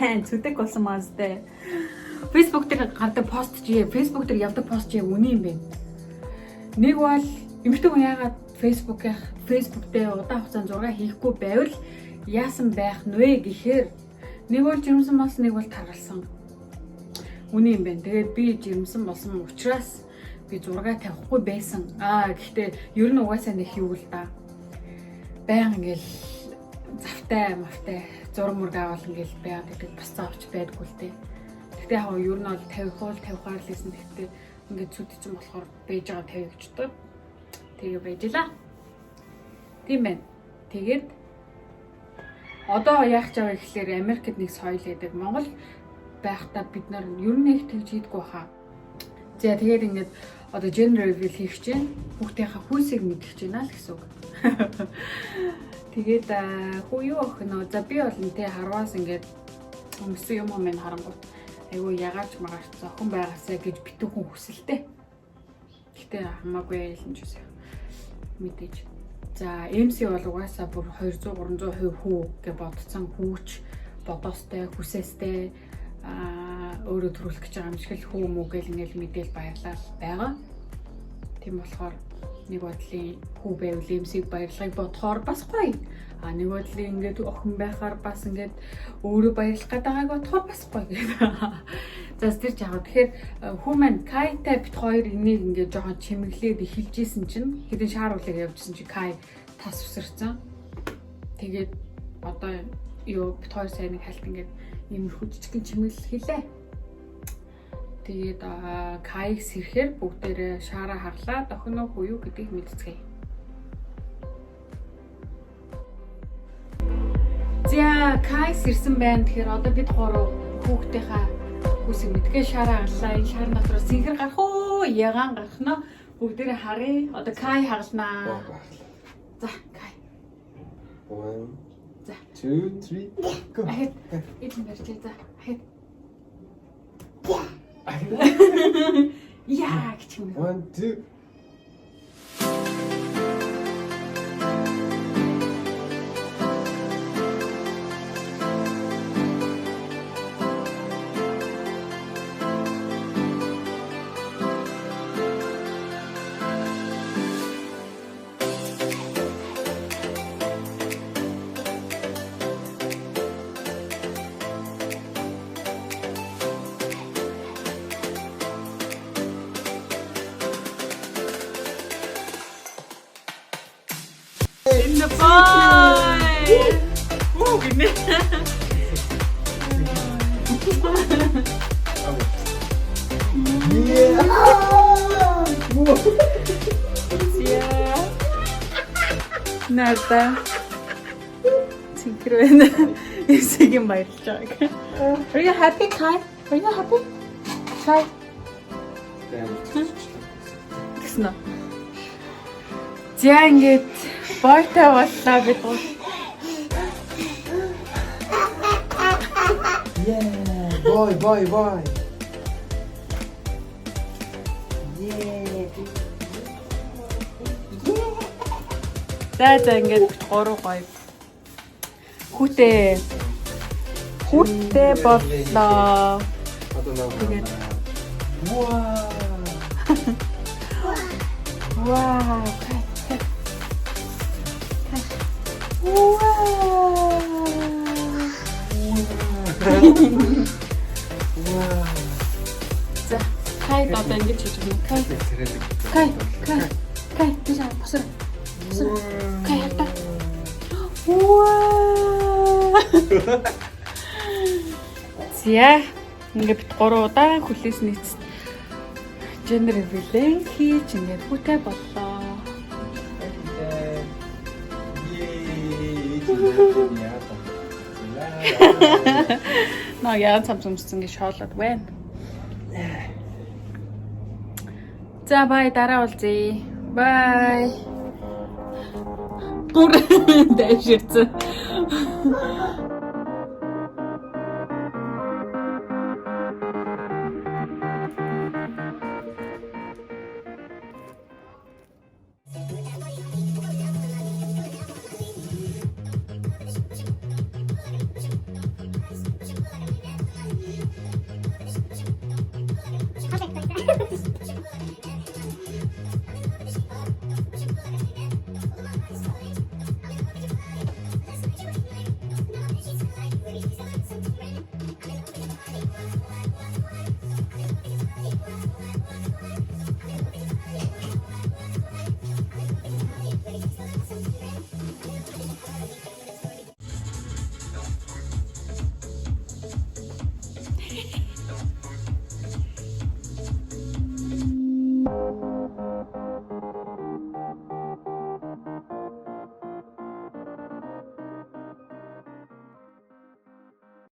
Зүдэг болсон маастай. Facebook дээр гардаг пост чи Facebook дээр явдаг пост чи үний юм бэ. Нэг бол эмэгтэй хүн яагаад Facebook дээр удаан хугацаанд зураг хийхгүй байвал яасан байх нүвэ гэхээр нэг бол жирэмсэн болсон, нэг бол таргалсан. Үний юм бэ. Тэгээд би жирэмсэн болсон учраас би зураг тавихгүй байсан. Гэхдээ ер нь угаасаа нэг юу л да. Баян ингээл завтай зураг мөрг авал ингээл байгаад гэдэг бас заавч байдгүй л дээ. Гэхдээ яг ер нь бол 50% 50-аар л хийсэн. Гэхдээ ингээд зүдчихэн болохоор байж байгаа 50 гэж боддог. Тэгээ байжлаа. Тийм байна. Тэгээд одоо яах гэж байгаа гэхэлэр Америкт нэг соёл гэдэг. Монгол байхдаа бид нар ер нь их тэгж хийдэггүй хаа. За тэгээд ингээд одоо gender reveal хийх чинь хүүхдийнхээ хүйсийг мэдгэж байна л гэсэн үг. Тэгээд хүү юу ах нөө за би бол нэ харваас ингээд өмсөн юм минь харангуут айгүй ягаач магаач зохин байгаасаа гэж битүүхэн хүсэлтэй. Гэтэ хамаагүй л юм ч үсэ мэдээж. За MC бол угаасаа бүр 200-300% хүү гэж бодсон хүүч бодоостой хүсээстэй өөрөө төрүүлэх гэж байгаа юм шиг л хүү мүү гэл ингээл мэдээл баярлал байгаа. Тийм болохоор нэг бодлын хүү байвал MC баярлахыг бодохоор бас гоё. Нэг бодлын ингээд охин байхаар бас ингээд өөрөө баярлах гэдэг бодохоор бас гоё гэдэг. За тэр жаа. Тэгэхээр хүү маань Кайтай бит хоёр энийг ингээд жоохон чимэглээд эхэлжсэн чинь хэдэн шааруулыг явуулсан чи Кай тас усарсан. Тэгээд одоо юу бит хоёр сайн нэг хальт ингээд иймэрхүү жижигхэн чимэглэл хийлээ. Тэгээд Кайг сэрхээр бүгдээрээ шаараа хаглаад охиноо хүү юу гэдгийг мэдцгээе. За Кай сэрсэн байна. Тэгэхээр одоо бид гурав хүүхдийнхаа хүсийг мэдгээ шаараа хаглаа. Энэ шаар дотор синхэр гарах уу? Ягаан гарах нь бүгдээрээ харъя. Одоо Кай хагланаа. За Кай. 1 За 2 3 go. Эдгээр ярьж за. Яа гэж юм. 1 2 За Bye. Оо гинэ. Yeah. Нарта. Синхрон. Эсэгийн баярлж байгаа. Are you happy, Kai? Are you happy? Kai. Гэснэ. За ингээд бойтой боллоо бид гоо. Yeah, boy. Yeah. За ингээд бид гурав гоё. Хүүтэй боллоо. Тэгээд Wow. За, Кай одоо ингэж хийж байна. Кай, тийш босоо. Кай хата. За, ингээд бит 3 удаа хүлээс нийцсэн. Gender reveal хийж ингээд хүүтэй боллоо. Яа цамцумсан гэж шоолоод байна. За бай дараа уулзъя. Бай. Бүр дэширцэн.